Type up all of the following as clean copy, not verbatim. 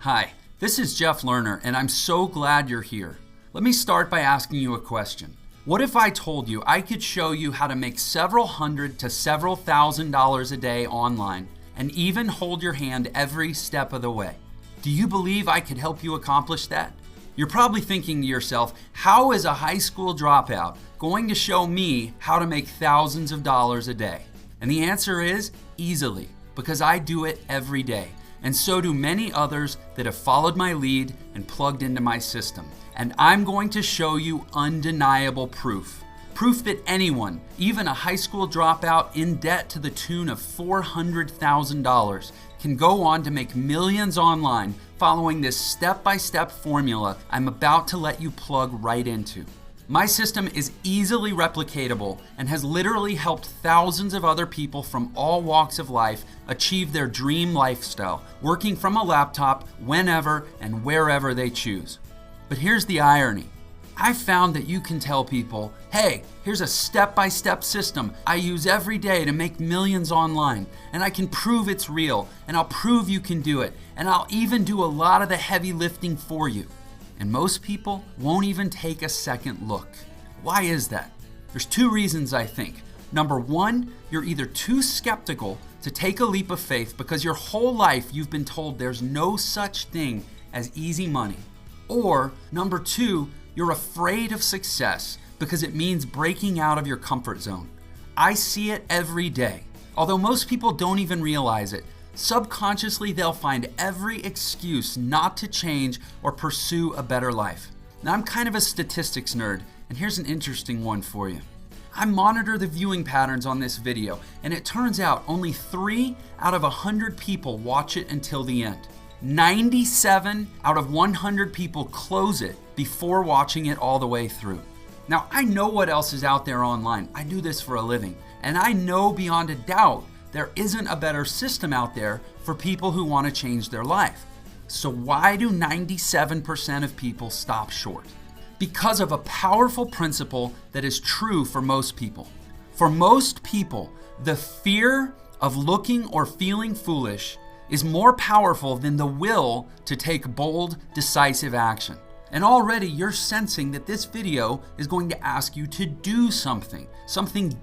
Hi, this is Jeff Lerner, and I'm so glad you're here. Let me start by asking you a question. What if I told you I could show you how to make several hundred to several $1,000s a day online and even hold your hand every step of the way? Do you believe I could help you accomplish that? You're probably thinking to yourself, how is a high school dropout going to show me how to make thousands of dollars a day? And the answer is easily, because I do it every day. And so do many others that have followed my lead and plugged into my system. And I'm going to show you undeniable proof. Proof that anyone, even a high school dropout in debt to the tune of $400,000, can go on to make millions online following this step-by-step formula I'm about to let you plug right into. My system is easily replicatable and has literally helped thousands of other people from all walks of life achieve their dream lifestyle, working from a laptop whenever and wherever they choose. But here's the irony. I found that you can tell people, hey, here's a step-by-step system I use every day to make millions online, and I can prove it's real, and I'll prove you can do it, and I'll even do a lot of the heavy lifting for you. And most people won't even take a second look. Why is that? There's two reasons, I think. Number one, you're either too skeptical to take a leap of faith because your whole life you've been told there's no such thing as easy money. Or number two, you're afraid of success because it means breaking out of your comfort zone. I see it every day. Although most people don't even realize it, subconsciously they'll find every excuse not to change or pursue a better life. Now, I'm kind of a statistics nerd, and here's an interesting one for you. I monitor the viewing patterns on this video, and it turns out only 3 out of 100 people watch it until the end. 97 out of 100 people close it before watching it all the way through. Now, I know what else is out there online. I do this for a living, and I know beyond a doubt there isn't a better system out there for people who want to change their life. So why do 97% of people stop short? Because of a powerful principle that is true for most people. For most people, the fear of looking or feeling foolish is more powerful than the will to take bold, decisive action. And already you're sensing that this video is going to ask you to do something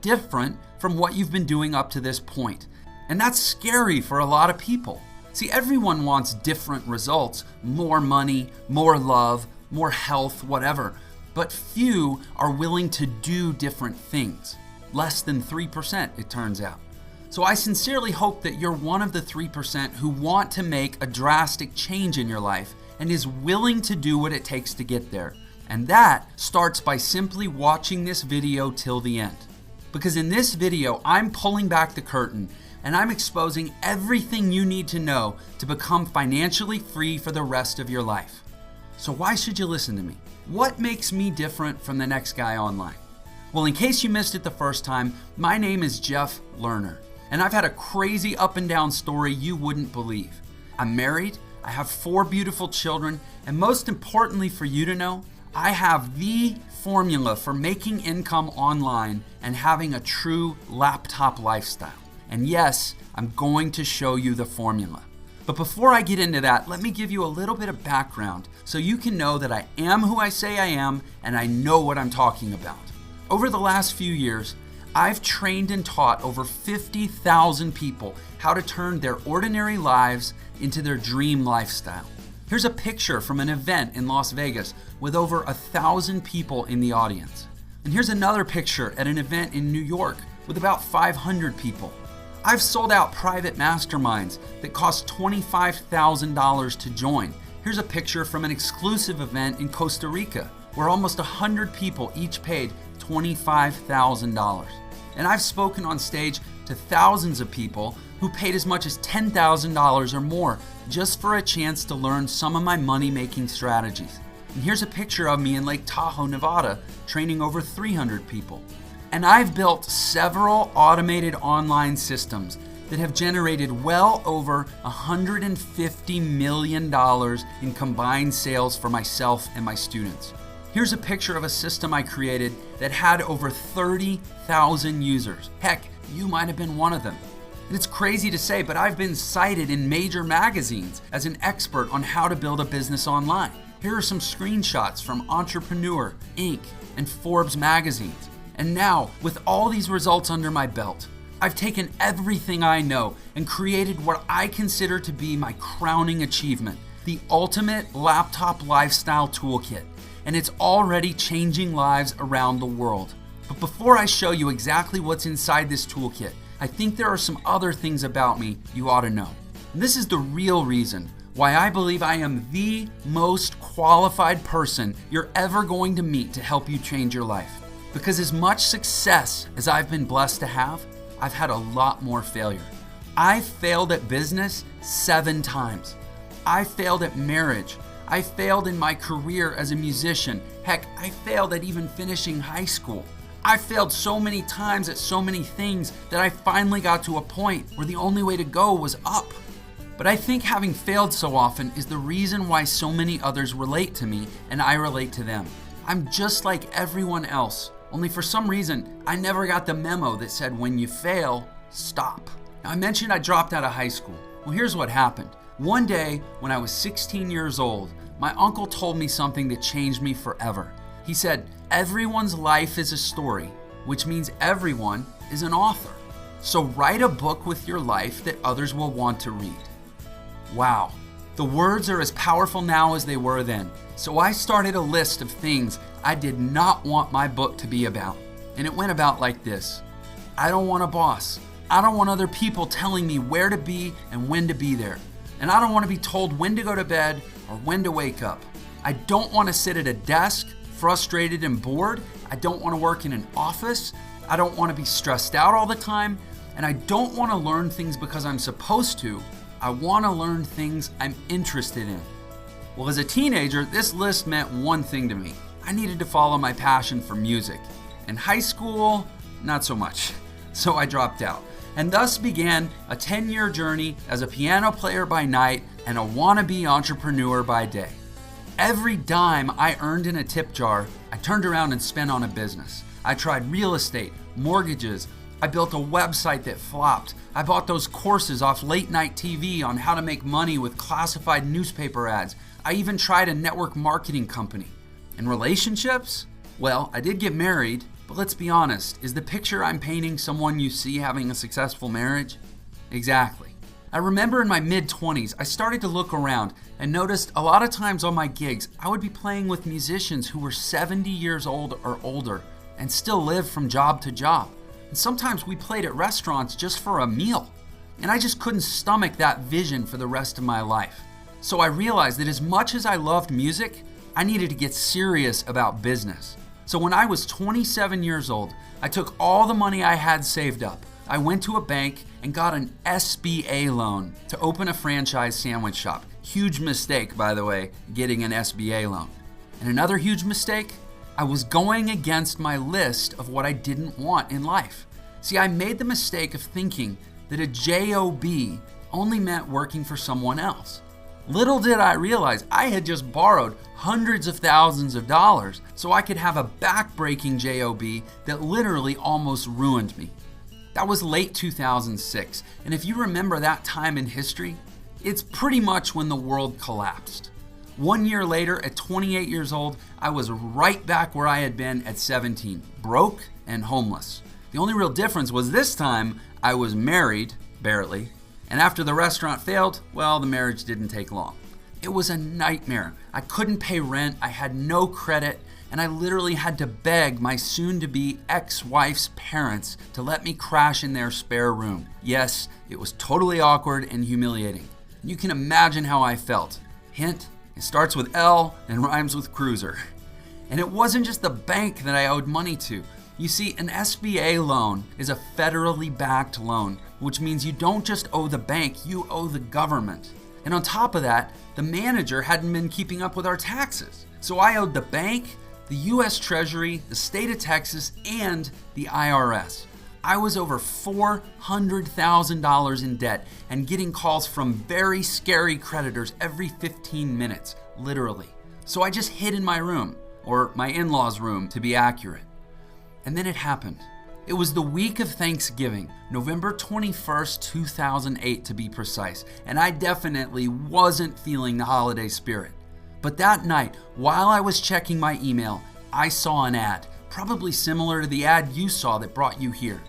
different from what you've been doing up to this point. And that's scary for a lot of people. See, everyone wants different results, more money, more love, more health, whatever. But few are willing to do different things. Less than 3%, it turns out. So I sincerely hope that you're one of the 3% who want to make a drastic change in your life and is willing to do what it takes to get there. And that starts by simply watching this video till the end. Because in this video, I'm pulling back the curtain and I'm exposing everything you need to know to become financially free for the rest of your life. So why should you listen to me? What makes me different from the next guy online? Well, in case you missed it the first time, my name is Jeff Lerner, and I've had a crazy up and down story you wouldn't believe. I'm married, I have 4 beautiful children, and most importantly for you to know, I have the formula for making income online and having a true laptop lifestyle. And yes, I'm going to show you the formula. But before I get into that, let me give you a little bit of background so you can know that I am who I say I am and I know what I'm talking about. Over the last few years, I've trained and taught over 50,000 people how to turn their ordinary lives into their dream lifestyle. Here's a picture from an event in Las Vegas with over 1,000 people in the audience. And here's another picture at an event in New York with about 500 people. I've sold out private masterminds that cost $25,000 to join. Here's a picture from an exclusive event in Costa Rica where almost 100 people each paid $25,000. And I've spoken on stage to thousands of people who paid as much as $10,000 or more just for a chance to learn some of my money-making strategies. And here's a picture of me in Lake Tahoe, Nevada, training over 300 people. And I've built several automated online systems that have generated well over $150 million in combined sales for myself and my students. Here's a picture of a system I created that had over 30,000 users. Heck, you might have been one of them. And it's crazy to say, but I've been cited in major magazines as an expert on how to build a business online. Here are some screenshots from Entrepreneur, Inc., and Forbes magazines. And now, with all these results under my belt, I've taken everything I know and created what I consider to be my crowning achievement, the ultimate laptop lifestyle toolkit. And it's already changing lives around the world. But before I show you exactly what's inside this toolkit, I think there are some other things about me you ought to know. And this is the real reason why I believe I am the most qualified person you're ever going to meet to help you change your life. Because as much success as I've been blessed to have, I've had a lot more failure. I failed at business 7 times. I failed at marriage. I failed in my career as a musician. Heck, I failed at even finishing high school. I failed so many times at so many things that I finally got to a point where the only way to go was up. But I think having failed so often is the reason why so many others relate to me and I relate to them. I'm just like everyone else, only for some reason I never got the memo that said when you fail, stop. Now I mentioned I dropped out of high school. Well, here's what happened. One day when I was 16 years old, my uncle told me something that changed me forever. He said, everyone's life is a story, which means everyone is an author. So write a book with your life that others will want to read. Wow, the words are as powerful now as they were then. So I started a list of things I did not want my book to be about. And it went about like this. I don't want a boss. I don't want other people telling me where to be and when to be there. And I don't want to be told when to go to bed or when to wake up. I don't want to sit at a desk frustrated and bored. I don't want to work in an office. I don't want to be stressed out all the time. And I don't want to learn things because I'm supposed to. I want to learn things I'm interested in. Well, as a teenager, this list meant one thing to me. I needed to follow my passion for music. In high school, not so much. So I dropped out. And thus began a 10-year journey as a piano player by night and a wannabe entrepreneur by day. Every dime I earned in a tip jar, I turned around and spent on a business. I tried real estate, mortgages. I built a website that flopped. I bought those courses off late night TV on how to make money with classified newspaper ads. I even tried a network marketing company. And relationships? Well, I did get married, but let's be honest, is the picture I'm painting someone you see having a successful marriage? Exactly. I remember in my mid-20s, I started to look around and noticed a lot of times on my gigs, I would be playing with musicians who were 70 years old or older and still lived from job to job. And sometimes we played at restaurants just for a meal. And I just couldn't stomach that vision for the rest of my life. So I realized that as much as I loved music, I needed to get serious about business. So when I was 27 years old, I took all the money I had saved up. I went to a bank and got an SBA loan to open a franchise sandwich shop. Huge mistake, by the way, getting an SBA loan. And another huge mistake, I was going against my list of what I didn't want in life. See, I made the mistake of thinking that a job only meant working for someone else. Little did I realize I had just borrowed hundreds of thousands of dollars so I could have a back-breaking job that literally almost ruined me. That was late 2006, and if you remember that time in history, it's pretty much when the world collapsed. 1 year later, at 28 years old, I was right back where I had been at 17, broke and homeless. The only real difference was this time I was married, barely, and after the restaurant failed, well, the marriage didn't take long. It was a nightmare. I couldn't pay rent, I had no credit, and I literally had to beg my soon-to-be ex-wife's parents to let me crash in their spare room. Yes, it was totally awkward and humiliating. You can imagine how I felt. Hint, it starts with L and rhymes with cruiser. And it wasn't just the bank that I owed money to. You see, an SBA loan is a federally backed loan, which means you don't just owe the bank, you owe the government. And on top of that, the manager hadn't been keeping up with our taxes. So I owed the bank, the U.S. Treasury, the state of Texas, and the IRS. I was over $400,000 in debt and getting calls from very scary creditors every 15 minutes, literally. So I just hid in my room, or my in-laws' room to be accurate. And then it happened. It was the week of Thanksgiving, November 21st, 2008 to be precise, and I definitely wasn't feeling the holiday spirit. But that night, while I was checking my email, I saw an ad, probably similar to the ad you saw that brought you here.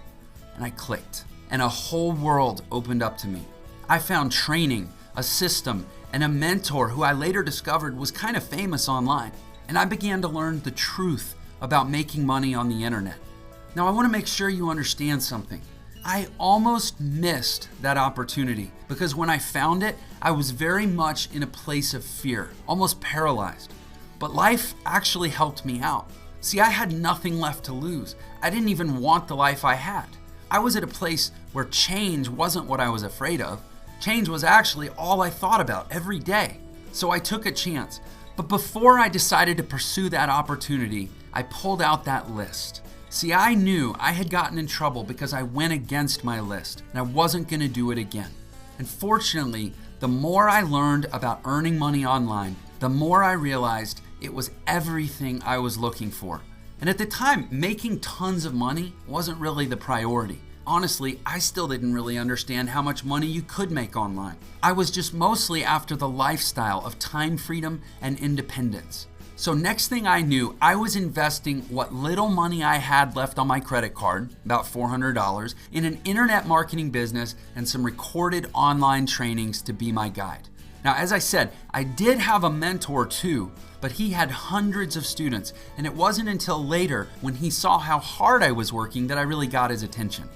And I clicked, and a whole world opened up to me. I found training, a system, and a mentor who I later discovered was kind of famous online. And I began to learn the truth about making money on the internet. Now, I want to make sure you understand something. I almost missed that opportunity because when I found it, I was very much in a place of fear, almost paralyzed. But life actually helped me out. See, I had nothing left to lose. I didn't even want the life I had. I was at a place where change wasn't what I was afraid of. Change was actually all I thought about every day. So I took a chance. But before I decided to pursue that opportunity, I pulled out that list. See, I knew I had gotten in trouble because I went against my list and I wasn't going to do it again. And fortunately, the more I learned about earning money online, the more I realized it was everything I was looking for. And at the time, making tons of money wasn't really the priority. Honestly, I still didn't really understand how much money you could make online. I was just mostly after the lifestyle of time freedom and independence. So next thing I knew, I was investing what little money I had left on my credit card, about $400, in an internet marketing business and some recorded online trainings to be my guide. Now, as I said, I did have a mentor too, but he had hundreds of students, and it wasn't until later when he saw how hard I was working that I really got his attention.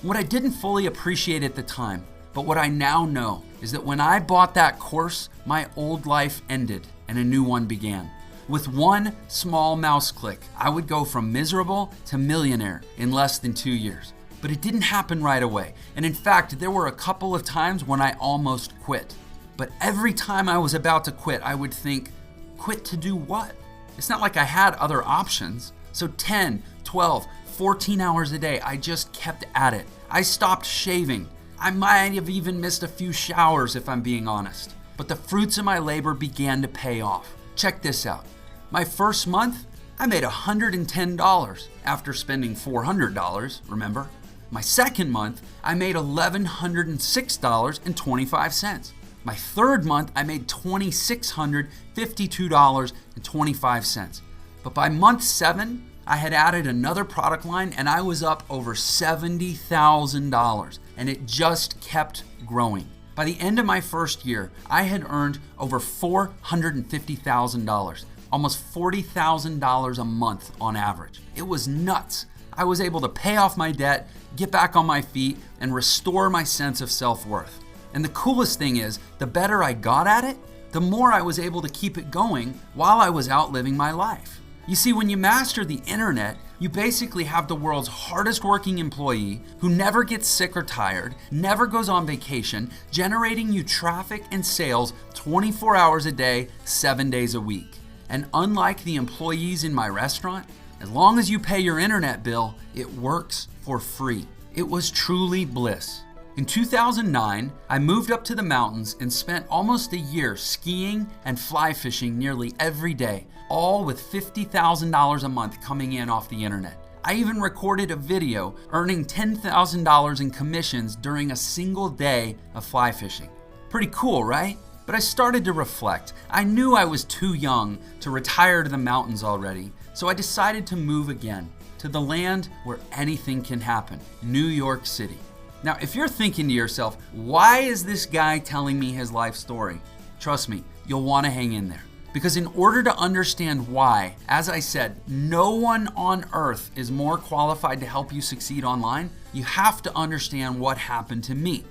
What I didn't fully appreciate at the time, but what I now know, is that when I bought that course, my old life ended and a new one began. With one small mouse click, I would go from miserable to millionaire in less than 2 years. But it didn't happen right away. And in fact, there were a couple of times when I almost quit. But every time I was about to quit, I would think, quit to do what? It's not like I had other options. So 10, 12, 14 hours a day, I just kept at it. I stopped shaving. I might have even missed a few showers if I'm being honest. But the fruits of my labor began to pay off. Check this out. My first month, I made $110 after spending $400, remember? My second month, I made $1,106.25. My third month, I made $2,652.25. But by month 7, I had added another product line and I was up over $70,000, and it just kept growing. By the end of my first year, I had earned over $450,000, almost $40,000 a month on average. It was nuts. I was able to pay off my debt, get back on my feet, and restore my sense of self-worth. And the coolest thing is, the better I got at it, the more I was able to keep it going while I was out living my life. You see, when you master the internet, you basically have the world's hardest working employee who never gets sick or tired, never goes on vacation, generating you traffic and sales 24 hours a day, 7 days a week. And unlike the employees in my restaurant, as long as you pay your internet bill, it works for free. It was truly bliss. In 2009, I moved up to the mountains and spent almost a year skiing and fly fishing nearly every day, all with $50,000 a month coming in off the internet. I even recorded a video earning $10,000 in commissions during a single day of fly fishing. Pretty cool, right? But I started to reflect. I knew I was too young to retire to the mountains already, so I decided to move again to the land where anything can happen, New York City. Now, if you're thinking to yourself, why is this guy telling me his life story? Trust me, you'll want to hang in there. Because in order to understand why, as I said, no one on earth is more qualified to help you succeed online, you have to understand what happened to me.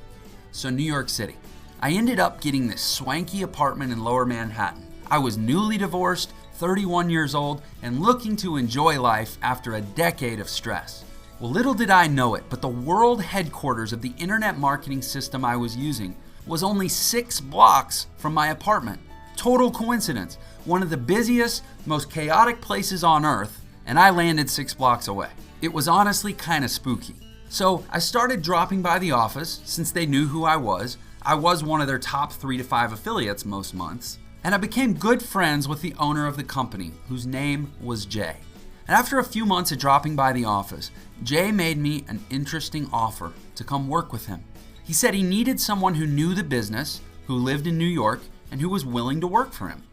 So New York City. I ended up getting this swanky apartment in Lower Manhattan. I was newly divorced, 31 years old, and looking to enjoy life after a decade of stress. Well, little did I know it, but the world headquarters of the internet marketing system I was using was only 6 blocks from my apartment. Total coincidence. One of the busiest, most chaotic places on earth, and I landed 6 blocks away. It was honestly kind of spooky. So I started dropping by the office since they knew who I was. I was one of their top 3 to 5 affiliates most months. And I became good friends with the owner of the company, whose name was Jay. And after a few months of dropping by the office, Jay made me an interesting offer to come work with him. He said he needed someone who knew the business, who lived in New York, and who was willing to work for him.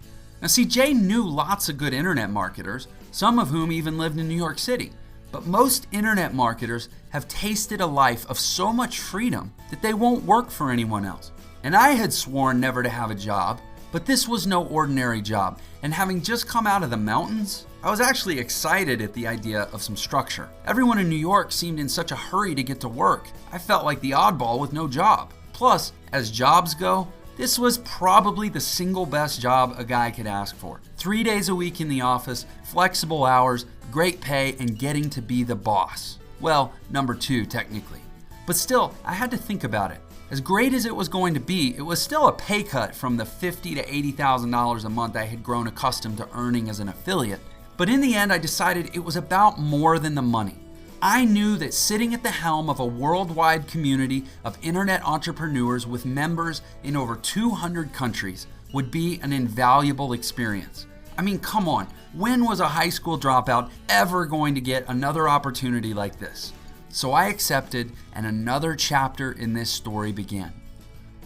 Now see, Jay knew lots of good internet marketers, some of whom even lived in New York City. But most internet marketers have tasted a life of so much freedom that they won't work for anyone else. And I had sworn never to have a job, but this was no ordinary job. And having just come out of the mountains, I was actually excited at the idea of some structure. Everyone in New York seemed in such a hurry to get to work. I felt like the oddball with no job. Plus, as jobs go, this was probably the single best job a guy could ask for. 3 days a week in the office, flexible hours, great pay, and getting to be the boss. Well, number 2 technically. But still, I had to think about it. As great as it was going to be, it was still a pay cut from the $50,000 to $80,000 a month I had grown accustomed to earning as an affiliate. But in the end, I decided it was about more than the money. I knew that sitting at the helm of a worldwide community of internet entrepreneurs with members in over 200 countries would be an invaluable experience. I mean, come on, when was a high school dropout ever going to get another opportunity like this? So I accepted, and another chapter in this story began.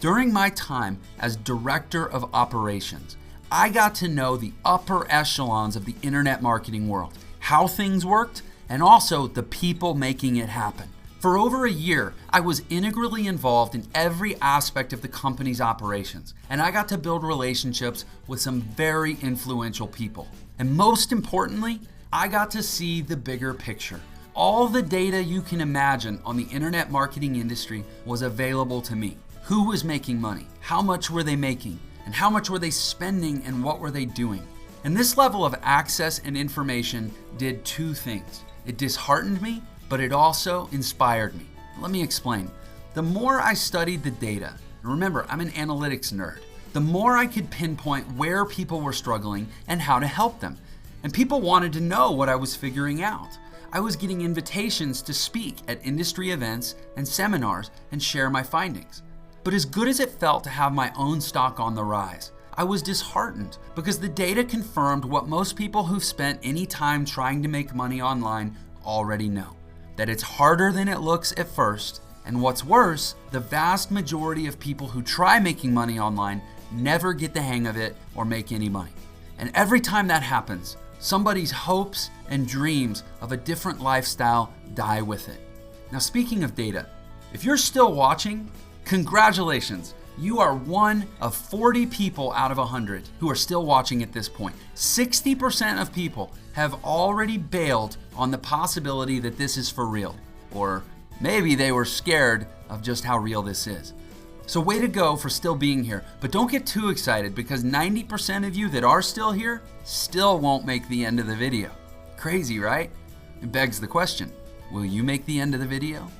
During my time as Director of Operations, I got to know the upper echelons of the internet marketing world, how things worked, and also the people making it happen. For over a year, I was integrally involved in every aspect of the company's operations, and I got to build relationships with some very influential people. And most importantly, I got to see the bigger picture. All the data you can imagine on the internet marketing industry was available to me. Who was making money? How much were they making? And how much were they spending, and what were they doing? And this level of access and information did 2 things. It disheartened me, but it also inspired me. Let me explain. The more I studied the data, and remember, I'm an analytics nerd, the more I could pinpoint where people were struggling and how to help them. And people wanted to know what I was figuring out. I was getting invitations to speak at industry events and seminars and share my findings. But as good as it felt to have my own stock on the rise, I was disheartened because the data confirmed what most people who've spent any time trying to make money online already know. That it's harder than it looks at first, and what's worse, the vast majority of people who try making money online never get the hang of it or make any money. And every time that happens, somebody's hopes and dreams of a different lifestyle die with it. Now, speaking of data, if you're still watching, congratulations. You are one of 40 people out of 100 who are still watching at this point. 60% of people have already bailed on the possibility that this is for real. Or maybe they were scared of just how real this is. So way to go for still being here, but don't get too excited because 90% of you that are still here still won't make the end of the video. Crazy, right? It begs the question, will you make the end of the video?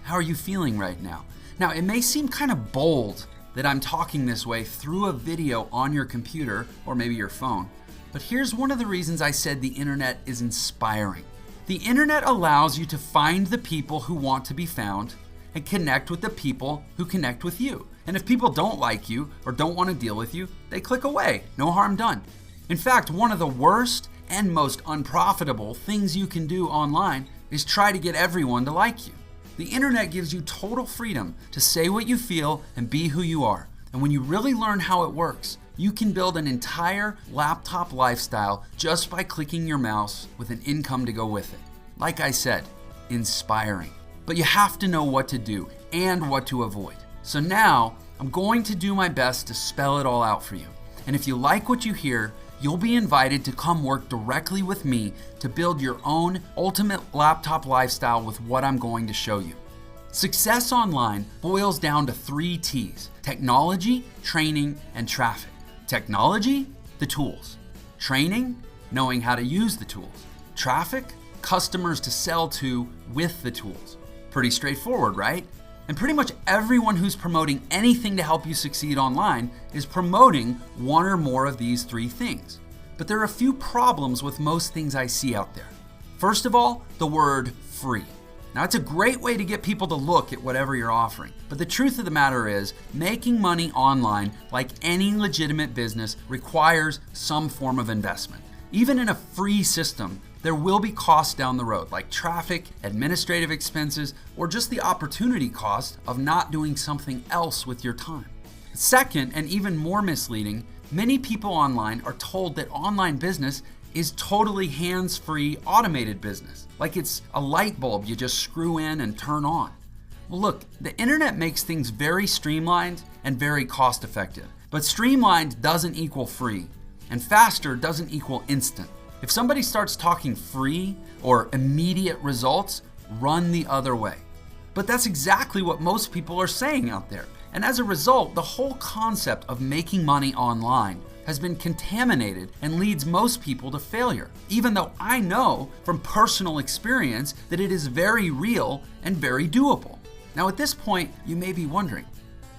How are you feeling right now? Now, it may seem kind of bold that I'm talking this way through a video on your computer or maybe your phone, but here's one of the reasons I said the internet is inspiring. The internet allows you to find the people who want to be found and connect with the people who connect with you. And if people don't like you or don't want to deal with you, they click away. No harm done. In fact, one of the worst and most unprofitable things you can do online is try to get everyone to like you. The internet gives you total freedom to say what you feel and be who you are. And when you really learn how it works, you can build an entire laptop lifestyle just by clicking your mouse with an income to go with it. Like I said, inspiring. But you have to know what to do and what to avoid. So now, I'm going to do my best to spell it all out for you. And if you like what you hear, you'll be invited to come work directly with me to build your own ultimate laptop lifestyle with what I'm going to show you. Success online boils down to 3 T's: technology, training, and traffic. Technology, the tools. Training, knowing how to use the tools. Traffic, customers to sell to with the tools. Pretty straightforward, right? And pretty much everyone who's promoting anything to help you succeed online is promoting one or more of these 3 things. But there are a few problems with most things I see out there. First of all, the word free. Now, it's a great way to get people to look at whatever you're offering. But the truth of the matter is, making money online, like any legitimate business, requires some form of investment. Even in a free system, there will be costs down the road, like traffic, administrative expenses, or just the opportunity cost of not doing something else with your time. Second, and even more misleading, many people online are told that online business is totally hands-free automated business, like it's a light bulb you just screw in and turn on. Well, look, the internet makes things very streamlined and very cost-effective, but streamlined doesn't equal free, and faster doesn't equal instant. If somebody starts talking free or immediate results, run the other way. But that's exactly what most people are saying out there. And as a result, the whole concept of making money online has been contaminated and leads most people to failure, even though I know from personal experience that it is very real and very doable. Now at this point, you may be wondering,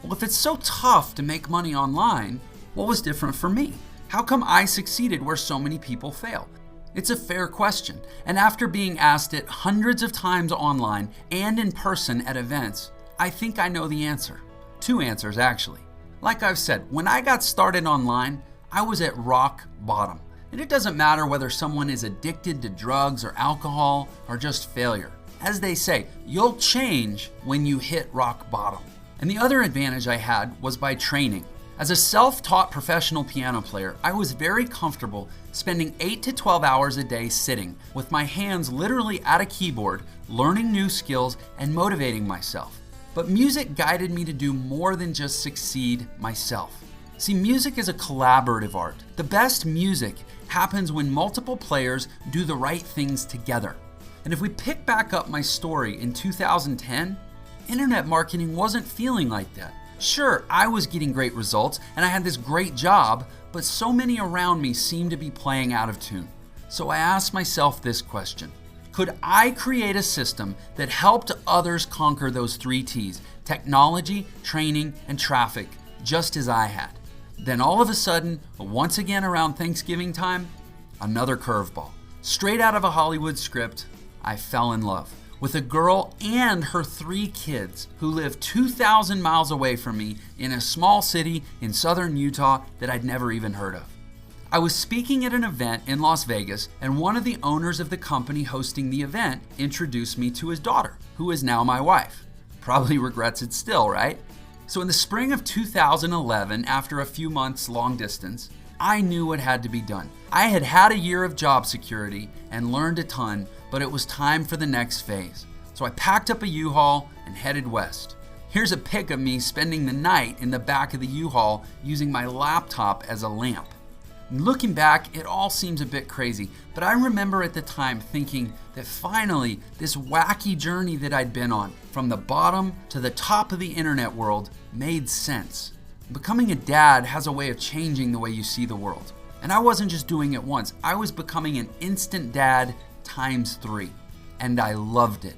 well, if it's so tough to make money online, what was different for me? How come I succeeded where so many people fail? It's a fair question, and after being asked it hundreds of times online and in person at events, I think I know the answer. Two answers, actually. Like I've said, when I got started online, I was at rock bottom. And it doesn't matter whether someone is addicted to drugs or alcohol or just failure. As they say, you'll change when you hit rock bottom. And the other advantage I had was by training. As a self-taught professional piano player, I was very comfortable spending 8 to 12 hours a day sitting with my hands literally at a keyboard, learning new skills and motivating myself. But music guided me to do more than just succeed myself. See, music is a collaborative art. The best music happens when multiple players do the right things together. And if we pick back up my story in 2010, internet marketing wasn't feeling like that. Sure, I was getting great results and I had this great job, but so many around me seemed to be playing out of tune. So I asked myself this question. Could I create a system that helped others conquer those 3 T's, technology, training, and traffic, just as I had? Then all of a sudden, once again around Thanksgiving time, another curveball. Straight out of a Hollywood script, I fell in love with a girl and her 3 kids who live 2,000 miles away from me in a small city in southern Utah that I'd never even heard of. I was speaking at an event in Las Vegas, and one of the owners of the company hosting the event introduced me to his daughter, who is now my wife. Probably regrets it still, right? So in the spring of 2011, after a few months long distance, I knew what had to be done. I had had a year of job security and learned a ton, but it was time for the next phase. So I packed up a U-Haul and headed west. Here's a pic of me spending the night in the back of the U-Haul using my laptop as a lamp. Looking back, it all seems a bit crazy, but I remember at the time thinking that finally this wacky journey that I'd been on, from the bottom to the top of the internet world, made sense. Becoming a dad has a way of changing the way you see the world. And I wasn't just doing it once, I was becoming an instant dad times 3. And I loved it.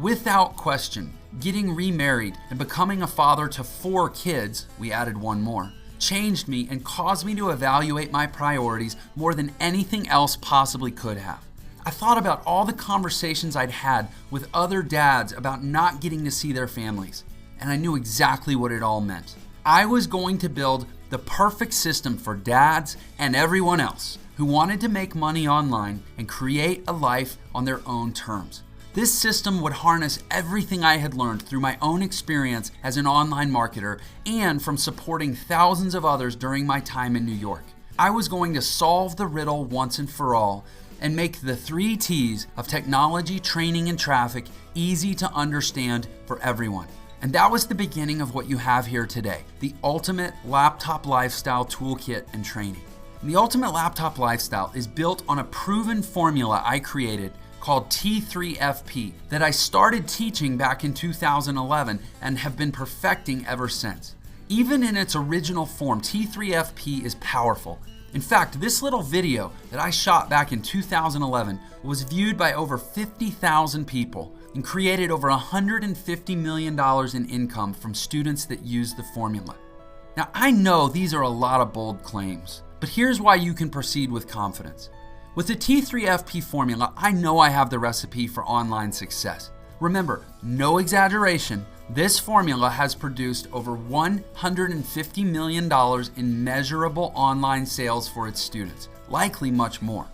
Without question, getting remarried and becoming a father to 4 kids, we added 1 more, changed me and caused me to evaluate my priorities more than anything else possibly could have. I thought about all the conversations I'd had with other dads about not getting to see their families, and I knew exactly what it all meant. I was going to build the perfect system for dads and everyone else who wanted to make money online and create a life on their own terms. This system would harness everything I had learned through my own experience as an online marketer and from supporting thousands of others during my time in New York. I was going to solve the riddle once and for all and make the 3 T's of technology, training, and traffic easy to understand for everyone. And that was the beginning of what you have here today, the Ultimate Laptop Lifestyle Toolkit and Training. The Ultimate Laptop Lifestyle is built on a proven formula I created called T3FP that I started teaching back in 2011 and have been perfecting ever since. Even in its original form, T3FP is powerful. In fact, this little video that I shot back in 2011 was viewed by over 50,000 people and created over $150 million in income from students that used the formula. Now, I know these are a lot of bold claims, but here's why you can proceed with confidence. With the T3FP formula, I know I have the recipe for online success. Remember, no exaggeration, This formula has produced over $150 million in measurable online sales for its students, likely much more.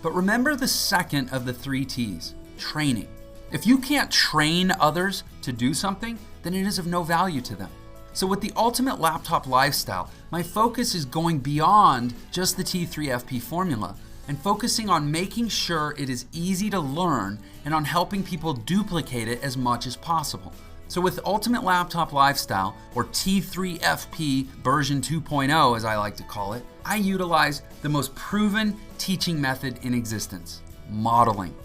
But remember the second of the 3 T's, training. If you can't train others to do something, then it is of no value to them. So with the Ultimate Laptop Lifestyle, my focus is going beyond just the T3FP formula and focusing on making sure it is easy to learn and on helping people duplicate it as much as possible. So with Ultimate Laptop Lifestyle, or T3FP version 2.0 as I like to call it, I utilize the most proven teaching method in existence, modeling.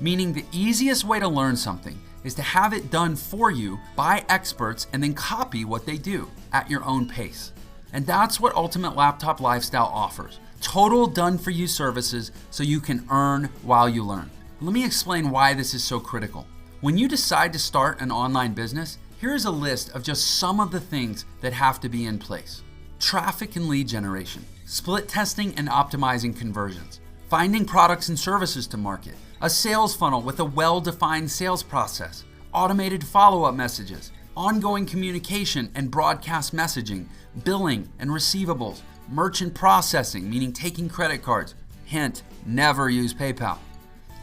Meaning the easiest way to learn something is to have it done for you by experts and then copy what they do at your own pace. And that's what Ultimate Laptop Lifestyle offers. Total done-for-you services so you can earn while you learn. Let me explain why this is so critical. When you decide to start an online business, here is a list of just some of the things that have to be in place. Traffic and lead generation, split testing and optimizing conversions, finding products and services to market, a sales funnel with a well-defined sales process, automated follow-up messages, ongoing communication and broadcast messaging, billing and receivables, merchant processing, meaning taking credit cards. Hint, never use PayPal.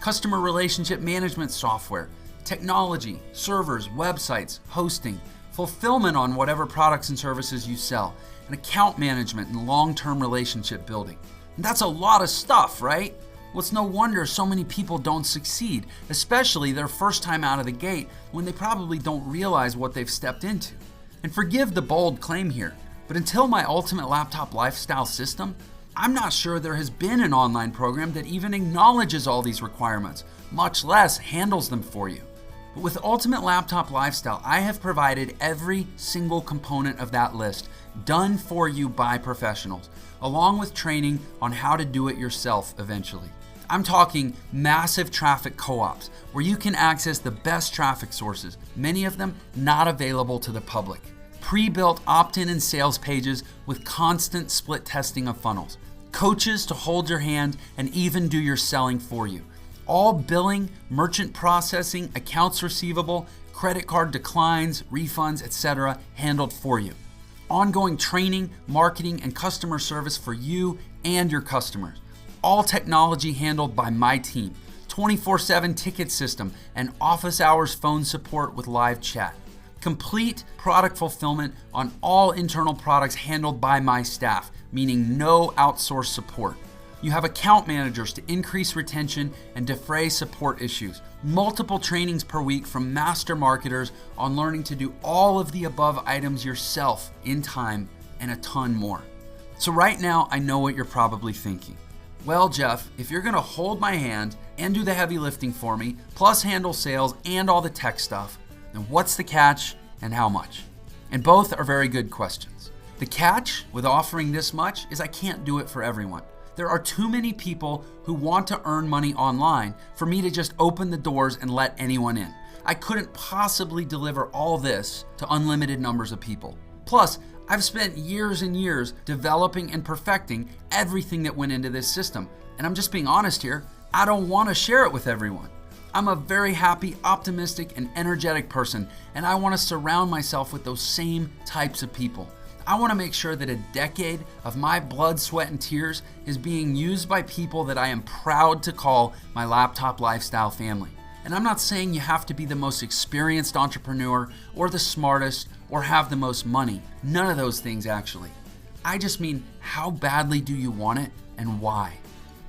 Customer relationship management software, technology, servers, websites, hosting, fulfillment on whatever products and services you sell, and account management and long-term relationship building. And that's a lot of stuff, right? Well, it's no wonder so many people don't succeed, especially their first time out of the gate when they probably don't realize what they've stepped into. And forgive the bold claim here, but until my Ultimate Laptop Lifestyle system, I'm not sure there has been an online program that even acknowledges all these requirements, much less handles them for you. But with Ultimate Laptop Lifestyle, I have provided every single component of that list done for you by professionals, along with training on how to do it yourself eventually. I'm talking massive traffic co-ops where you can access the best traffic sources, many of them not available to the public. Pre-built opt-in and sales pages with constant split testing of funnels. Coaches to hold your hand and even do your selling for you. All billing, merchant processing, accounts receivable, credit card declines, refunds, etc. handled for you. Ongoing training, marketing, and customer service for you and your customers. All technology handled by my team. 24/7 ticket system and office hours phone support with live chat. Complete product fulfillment on all internal products handled by my staff, meaning no outsourced support. You have account managers to increase retention and defray support issues. Multiple trainings per week from master marketers on learning to do all of the above items yourself in time, and a ton more. So right now, I know what you're probably thinking. Well, Jeff, if you're gonna hold my hand and do the heavy lifting for me, plus handle sales and all the tech stuff, then what's the catch and how much? And both are very good questions. The catch with offering this much is I can't do it for everyone. There are too many people who want to earn money online for me to just open the doors and let anyone in. I couldn't possibly deliver all this to unlimited numbers of people. Plus, I've spent years and years developing and perfecting everything that went into this system. And I'm just being honest here, I don't want to share it with everyone. I'm a very happy, optimistic, and energetic person, and I want to surround myself with those same types of people. I want to make sure that a decade of my blood, sweat, and tears is being used by people that I am proud to call my Laptop Lifestyle family. And I'm not saying you have to be the most experienced entrepreneur or the smartest or have the most money. None of those things, actually. I just mean, how badly do you want it and why?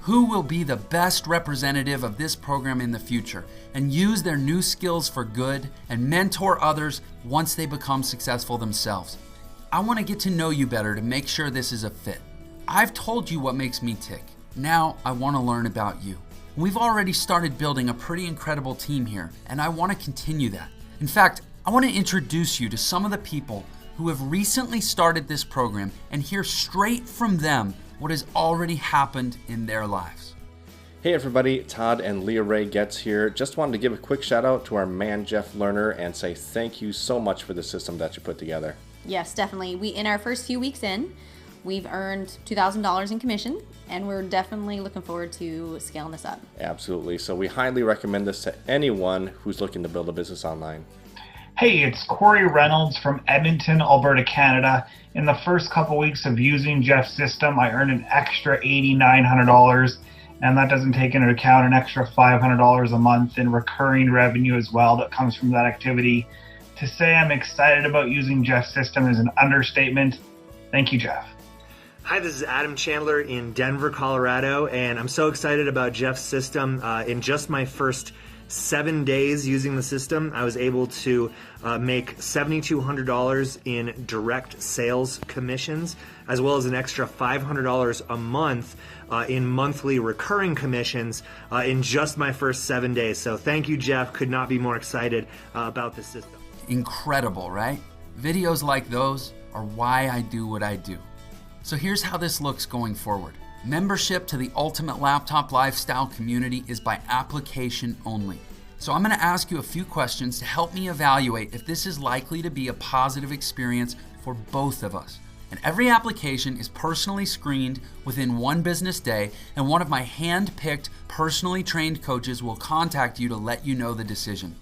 Who will be the best representative of this program in the future and use their new skills for good and mentor others once they become successful themselves? I want to get to know you better to make sure this is a fit. I've told you what makes me tick. Now I want to learn about you. We've already started building a pretty incredible team here, and I want to continue that. In fact, I want to introduce you to some of the people who have recently started this program and hear straight from them what has already happened in their lives. Hey everybody, Todd and Leah Ray Getz here. Just wanted to give a quick shout out to our man Jeff Lerner and say thank you so much for the system that you put together. Yes, definitely. In our first few weeks in, we've earned $2,000 in commission, and we're definitely looking forward to scaling this up. Absolutely. So we highly recommend this to anyone who's looking to build a business online. Hey, it's Corey Reynolds from Edmonton, Alberta, Canada. In the first couple weeks of using Jeff's system, I earned an extra $8,900, and that doesn't take into account an extra $500 a month in recurring revenue as well that comes from that activity. To say I'm excited about using Jeff's system is an understatement. Thank you, Jeff. Hi, this is Adam Chandler in Denver, Colorado, and I'm so excited about Jeff's system. In just my first 7 days using the system, I was able to make $7,200 in direct sales commissions, as well as an extra $500 a month in monthly recurring commissions in just my first 7 days. So thank you, Jeff. Could not be more excited about this system. Incredible, right? Videos like those are why I do what I do. So here's how this looks going forward. Membership to the Ultimate Laptop Lifestyle community is by application only. So I'm going to ask you a few questions to help me evaluate if this is likely to be a positive experience for both of us. And every application is personally screened within 1 business day, and one of my hand-picked, personally trained coaches will contact you to let you know the decision.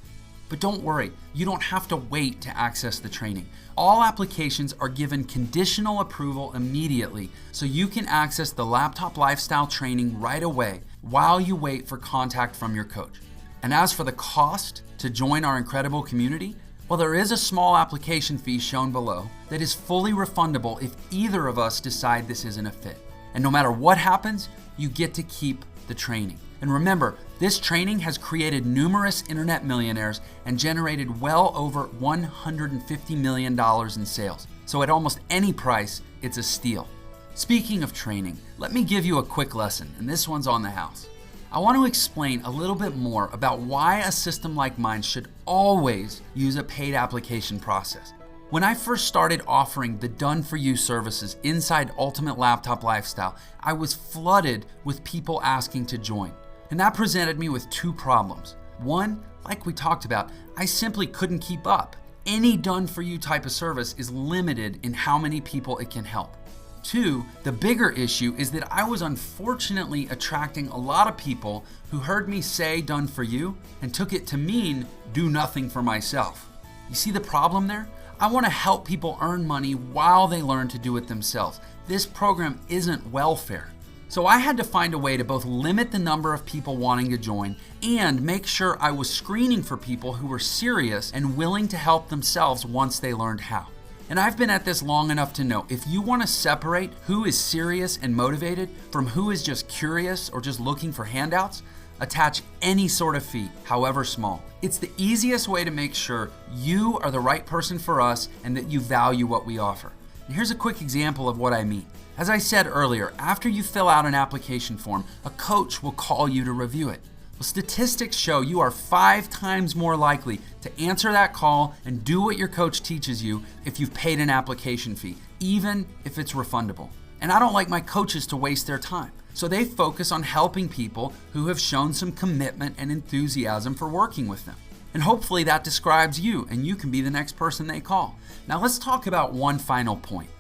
But don't worry, you don't have to wait to access the training. All applications are given conditional approval immediately, so you can access the Laptop Lifestyle training right away while you wait for contact from your coach. And as for the cost to join our incredible community, well, there is a small application fee shown below that is fully refundable if either of us decide this isn't a fit. And no matter what happens, you get to keep the training. And remember, this training has created numerous internet millionaires and generated well over $150 million in sales. So at almost any price, it's a steal. Speaking of training, let me give you a quick lesson, and this one's on the house. I want to explain a little bit more about why a system like mine should always use a paid application process. When I first started offering the done-for-you services inside Ultimate Laptop Lifestyle, I was flooded with people asking to join. And that presented me with 2 problems. One, like we talked about, I simply couldn't keep up. Any done-for-you type of service is limited in how many people it can help. 2, the bigger issue is that I was unfortunately attracting a lot of people who heard me say done for you and took it to mean do nothing for myself. You see the problem there? I want to help people earn money while they learn to do it themselves. This program isn't welfare. So I had to find a way to both limit the number of people wanting to join and make sure I was screening for people who were serious and willing to help themselves once they learned how. And I've been at this long enough to know if you want to separate who is serious and motivated from who is just curious or just looking for handouts, attach any sort of fee, however small. It's the easiest way to make sure you are the right person for us and that you value what we offer. And here's a quick example of what I mean. As I said earlier, after you fill out an application form, a coach will call you to review it. Well, statistics show you are 5 times more likely to answer that call and do what your coach teaches you if you've paid an application fee, even if it's refundable. And I don't like my coaches to waste their time, so they focus on helping people who have shown some commitment and enthusiasm for working with them. And hopefully that describes you, and you can be the next person they call. Now let's talk about one final point: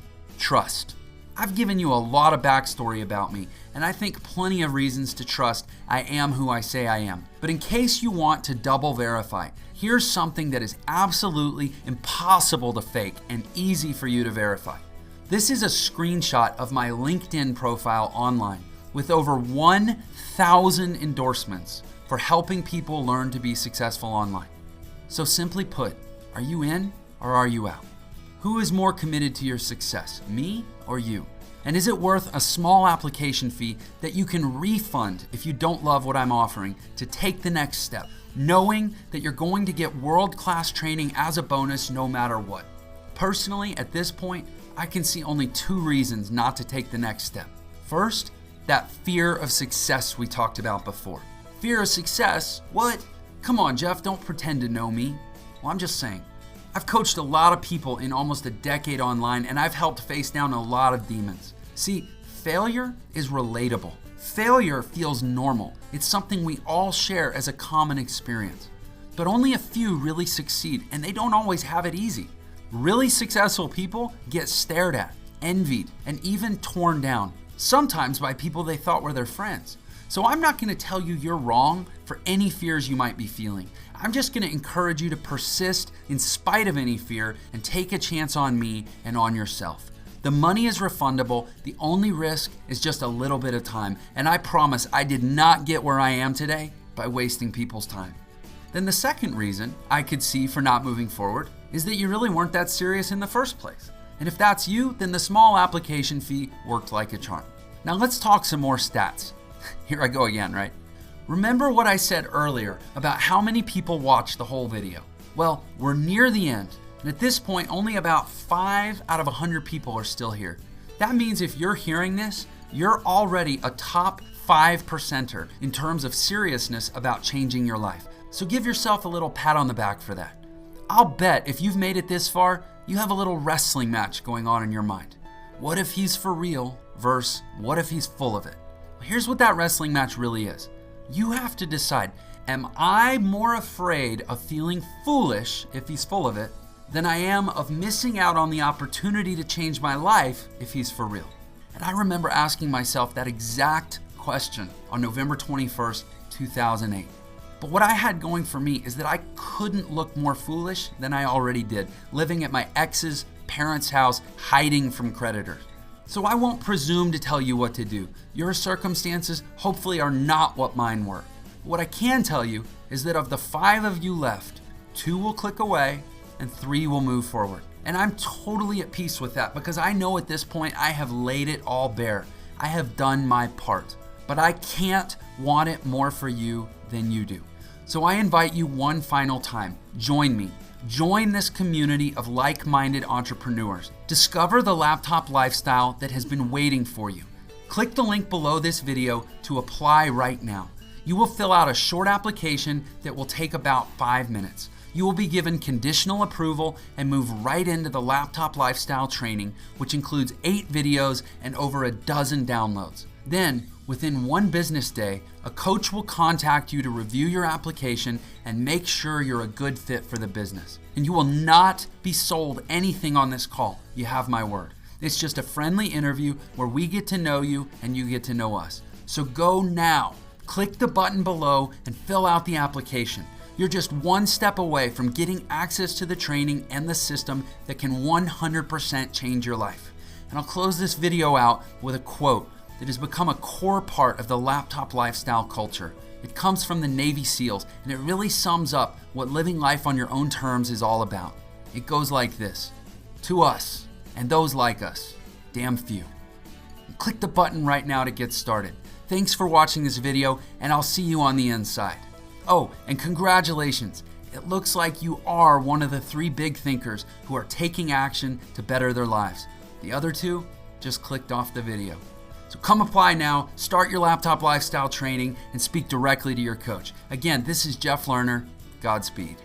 trust. I've given you a lot of backstory about me, and I think plenty of reasons to trust I am who I say I am. But in case you want to double verify, here's something that is absolutely impossible to fake and easy for you to verify. This is a screenshot of my LinkedIn profile online with over 1,000 endorsements for helping people learn to be successful online. So simply put, are you in or are you out? Who is more committed to your success, me or you? And is it worth a small application fee that you can refund if you don't love what I'm offering to take the next step, knowing that you're going to get world-class training as a bonus no matter what? Personally, at this point, I can see only 2 reasons not to take the next step. First, that fear of success we talked about before. Fear of success? What? Come on, Jeff, don't pretend to know me. Well, I'm just saying. I've coached a lot of people in almost a decade online, and I've helped face down a lot of demons. See, failure is relatable. Failure feels normal. It's something we all share as a common experience. But only a few really succeed, and they don't always have it easy. Really successful people get stared at, envied, and even torn down, sometimes by people they thought were their friends. So I'm not going to tell you you're wrong for any fears you might be feeling. I'm just going to encourage you to persist in spite of any fear and take a chance on me and on yourself. The money is refundable. The only risk is just a little bit of time. And I promise I did not get where I am today by wasting people's time. Then the second reason I could see for not moving forward is that you really weren't that serious in the first place. And if that's you, then the small application fee worked like a charm. Now let's talk some more stats. Here I go again, right? Remember what I said earlier about how many people watched the whole video? Well, we're near the end. And at this point, only about 5 out of 100 people are still here. That means if you're hearing this, you're already a top 5%er in terms of seriousness about changing your life. So give yourself a little pat on the back for that. I'll bet if you've made it this far, you have a little wrestling match going on in your mind. What if he's for real versus what if he's full of it? Here's what that wrestling match really is. You have to decide, am I more afraid of feeling foolish if he's full of it than I am of missing out on the opportunity to change my life if he's for real? And I remember asking myself that exact question on November 21st, 2008. But what I had going for me is that I couldn't look more foolish than I already did, living at my ex's parents' house, hiding from creditors. So I won't presume to tell you what to do. Your circumstances hopefully are not what mine were. What I can tell you is that of the 5 of you left, 2 will click away and 3 will move forward. And I'm totally at peace with that because I know at this point I have laid it all bare. I have done my part. But I can't want it more for you than you do. So I invite you one final time. Join me. Join this community of like-minded entrepreneurs. Discover the laptop lifestyle that has been waiting for you. Click the link below this video to apply right now. You will fill out a short application that will take about 5 minutes. You will be given conditional approval and move right into the laptop lifestyle training, which includes 8 videos and over a dozen downloads. Then, within 1 business day, a coach will contact you to review your application and make sure you're a good fit for the business. And you will not be sold anything on this call. You have my word. It's just a friendly interview where we get to know you and you get to know us. So go now. Click the button below and fill out the application. You're just 1 step away from getting access to the training and the system that can 100% change your life. And I'll close this video out with a quote that has become a core part of the laptop lifestyle culture. It comes from the Navy SEALs, and it really sums up what living life on your own terms is all about. It goes like this: to us, and those like us, damn few. And click the button right now to get started. Thanks for watching this video, and I'll see you on the inside. Oh, and congratulations. It looks like you are one of the 3 big thinkers who are taking action to better their lives. The other 2 just clicked off the video. So come apply now, start your laptop lifestyle training, and speak directly to your coach. Again, this is Jeff Lerner. Godspeed.